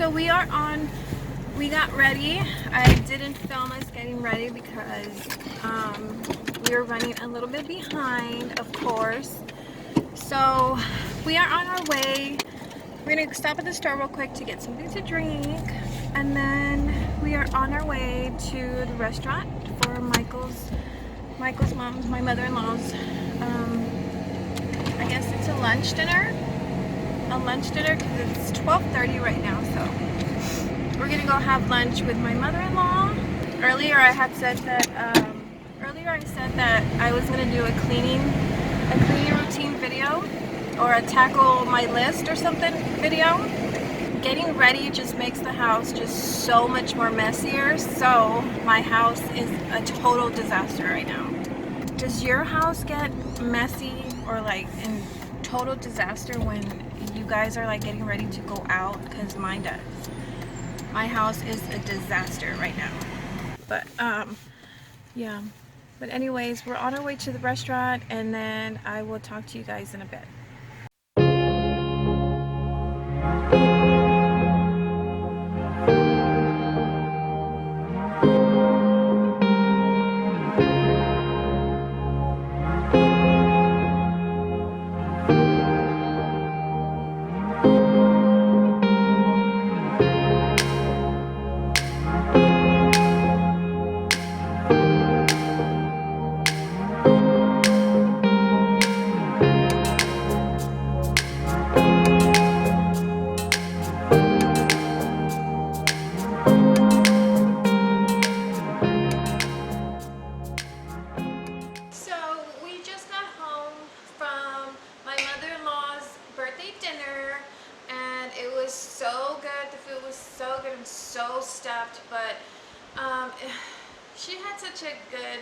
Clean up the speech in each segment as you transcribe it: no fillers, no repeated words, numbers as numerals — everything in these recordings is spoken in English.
So we got ready. I didn't film us getting ready because we were running a little bit behind, of course. So we are on our way. We're gonna stop at the store real quick to get something to drink, and then we are on our way to the restaurant for Michael's mom's, my mother-in-law's. I guess it's a lunch dinner. Because it's 12:30 right now, so we're gonna go have lunch with my mother-in-law. Earlier I said that I was gonna do a cleaning routine video, or a tackle my list or something video. Getting ready just makes the house just so much more messier. So my house is a total disaster right now. Does your house get messy or like in total disaster when you guys are like getting ready to go out? Because mine does. My house is a disaster right now. But yeah. But anyways, we're on our way to the restaurant, and then I will talk to you guys in a bit. So good. The food was so good and so stuffed, but she had such a good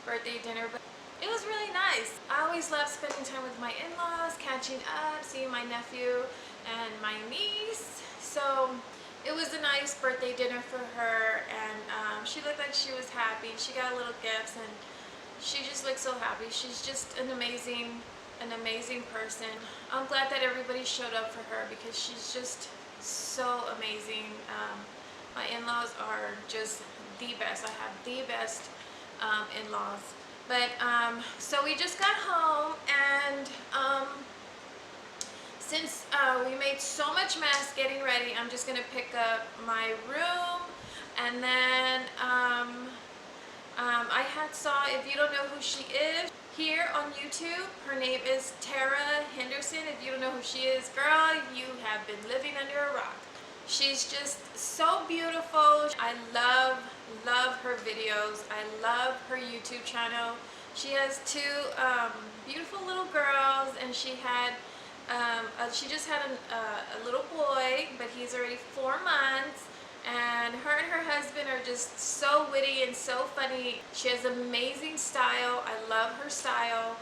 birthday dinner, but it was really nice. I always love spending time with my in-laws, catching up, seeing my nephew and my niece. So it was a nice birthday dinner for her, and she looked like she was happy. She got little gifts and she just looked so happy. She's just an amazing person. I'm glad that everybody showed up for her because she's just so amazing. My in-laws are just the best. I have the best in-laws. But so we just got home, and since we made so much mess getting ready, I'm just gonna pick up my room, and then I saw, if you don't know who she is, here on YouTube, her name is Tara Henderson. If you don't know who she is, girl, you have been living under a rock. She's just so beautiful. I love her videos. I love her YouTube channel. She has two beautiful little girls, and she just had a little boy, but he's already 4 months. And her husband are just so witty and so funny. She has amazing style. I love her style,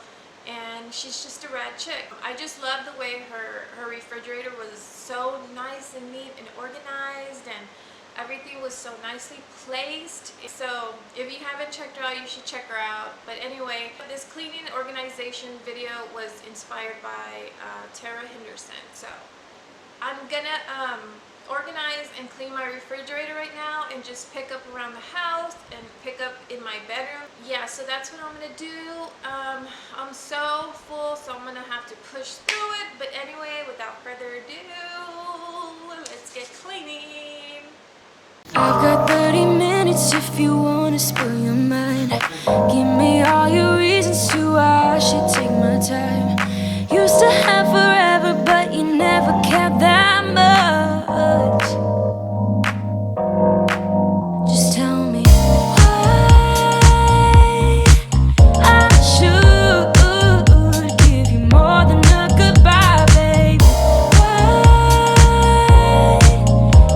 and she's just a rad chick. I just love the way her refrigerator was so nice and neat and organized, and everything was so nicely placed. So if you haven't checked her out, you should check her out. But anyway, this cleaning organization video was inspired by Tara Henderson. So I'm gonna organize and clean my refrigerator right now, and just pick up around the house and pick up in my bedroom. Yeah, so that's what I'm gonna do. I'm so full, so I'm gonna have to push through it. But anyway, without further ado, let's get cleaning. I've got 30 minutes if you wanna spill your mind. Give me all your reasons to why I should take my time. Used to have forever, but you never cared that much. Just tell me why I should give you more than a goodbye, baby. Why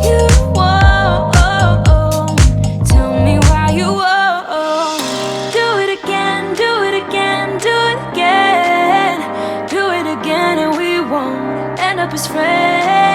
you won't tell me why you won't. Do it again, do it again, do it again. Do it again, and we won't end up as friends.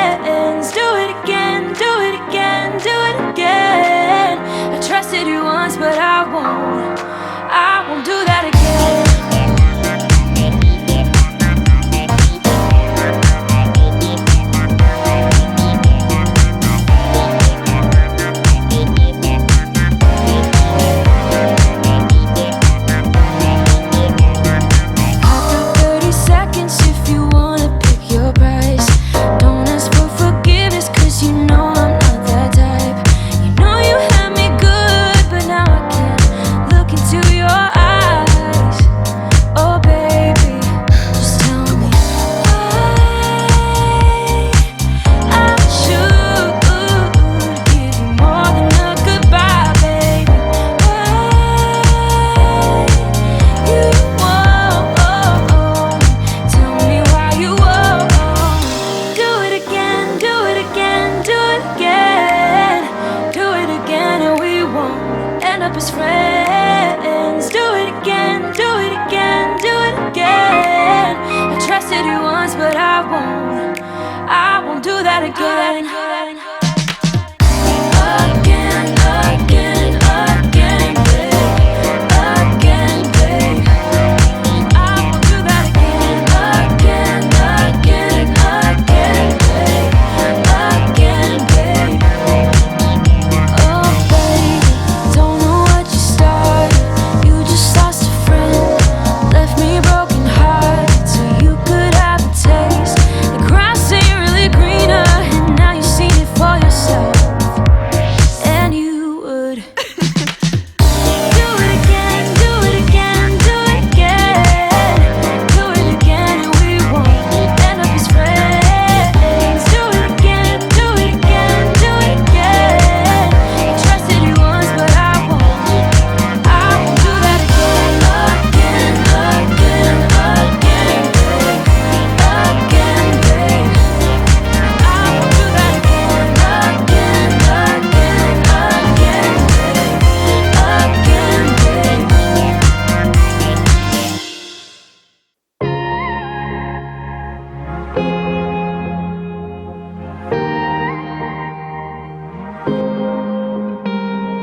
as friends. Do it again, do it again, do it again. I trusted you once, but I won't do that again. Again, again, again, babe. Again, babe. I won't do that again. Again, again, again, babe. Again, babe. Oh, baby, don't know what you started. You just lost a friend, left me broken hearted, so you could have a taste. The grass ain't really greener, and now you've seen it for yourself. And you would do it again, do it again, do it again. Do it again, and we won't end up as friends. Do it again, do it again, do it again. I trusted you once, but I won't do that again. Again, again, again, babe. Again, babe. I won't do that again. Again, again, again, babe. Again, babe.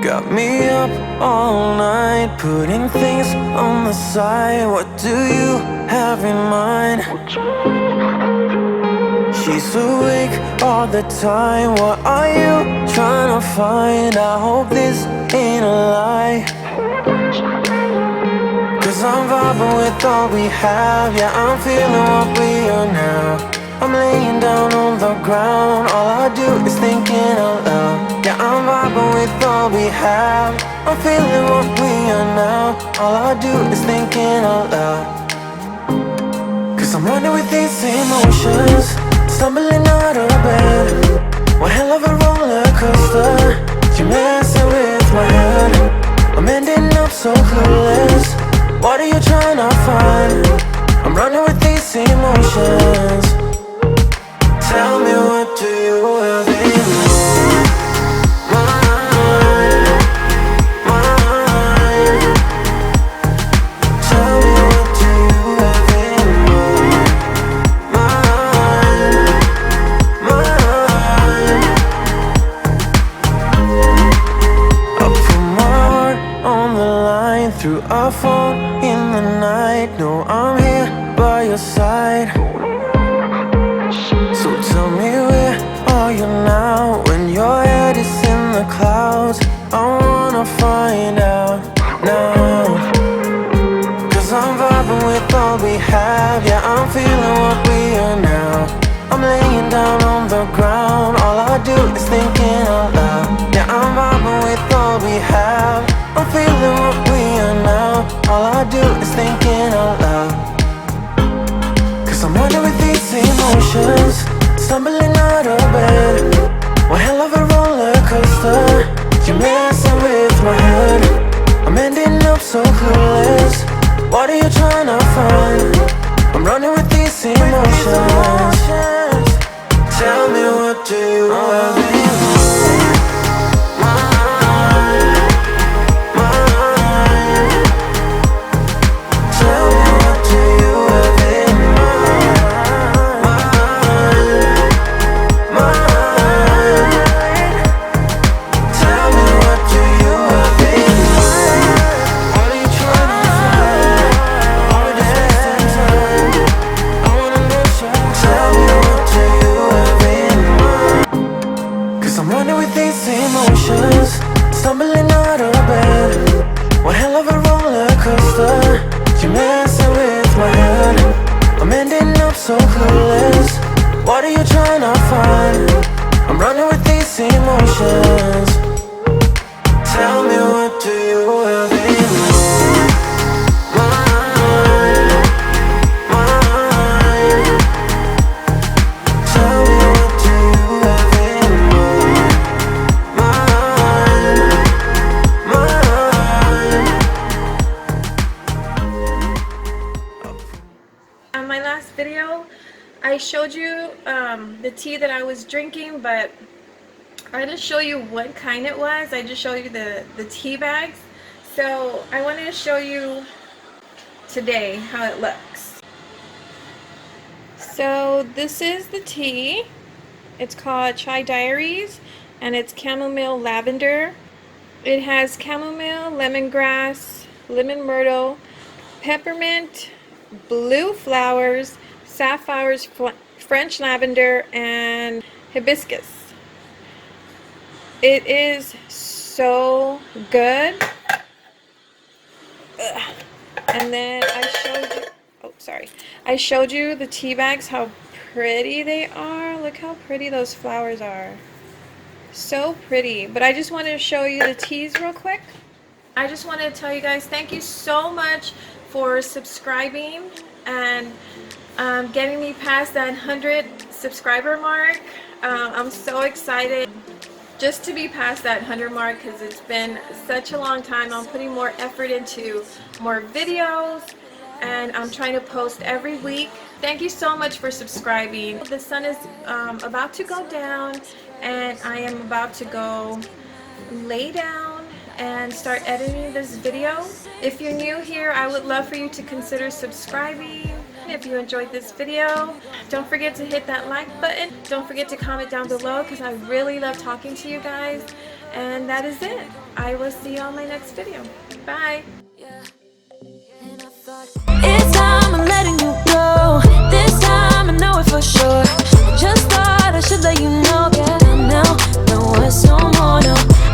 Got me up all night, putting things on the side. What do you have in mind? She's awake all the time. What are you trying to find? I hope this ain't a lie. Cause I'm vibing with all we have. Yeah, I'm feeling what we are now. I'm laying down on the ground. All I do is thinking out loud. Yeah, I'm vibing with all we have. I'm feeling what we are now. All I do is thinking out loud. Cause I'm running with these emotions, stumbling out of bed. One hell of a roller coaster. You're messing with my head. I'm ending up so clueless. What are you trying to find? I'm running with these emotions. Tell me, what do you have in mind? Tell me, what do you have in mind? I put my heart on the line through a phone in the night. No, I'm here by your side. So tell me, where are you now? When your head is in the clouds, I wanna find out now. Cause I'm vibing with all we have. Yeah, I'm feeling what we are now. I'm laying down on the ground. All I do is thinking out loud. Yeah, I'm vibing with all we have. I'm feeling what we are now. All I do is thinking out loud. Cause I'm running with these emotions, stumbling out of bed. One hell of a roller coaster. You're messing with my head. I'm ending up so clueless. What are you trying to find? I'm running with these emotions. Tell me, what do you have in mind? Tell me, what do you have in mind? Tell me, what do you have in mind? What are you trying to find? Are we just wasting time? I wanna know, so tell me, what do you have in mind? Cause I'm running with these emotions, stumbling out of bed. One hell of a roller coaster. You're messing with my head. I'm ending up so clueless. What are you trying to find? I'm running with these emotions. Tell me, what do you have in mind? Tell me, what do you have in mind? On my last video, I showed you the tea that I was drinking, but I didn't show you what kind it was. I just showed you the tea bags. So I wanted to show you today how it looks. So this is the tea. It's called Chai Diaries, and it's chamomile lavender. It has chamomile, lemongrass, lemon myrtle, peppermint, blue flowers, sapphires, French lavender, and hibiscus. It is so good. Ugh. And then I showed you the tea bags, how pretty they are. Look how pretty those flowers are. So pretty. But I just wanted to show you the teas real quick. I just wanted to tell you guys thank you so much for subscribing and getting me past that 100 subscriber mark. I'm so excited just to be past that 100 mark because it's been such a long time. I'm putting more effort into more videos, and I'm trying to post every week. Thank you so much for subscribing. The sun is about to go down, and I am about to go lay down and start editing this video. If you're new here, I would love for you to consider subscribing. If you enjoyed this video, don't forget to hit that like button. Don't forget to comment down below because I really love talking to you guys. And that is it. I will see you on my next video. Bye.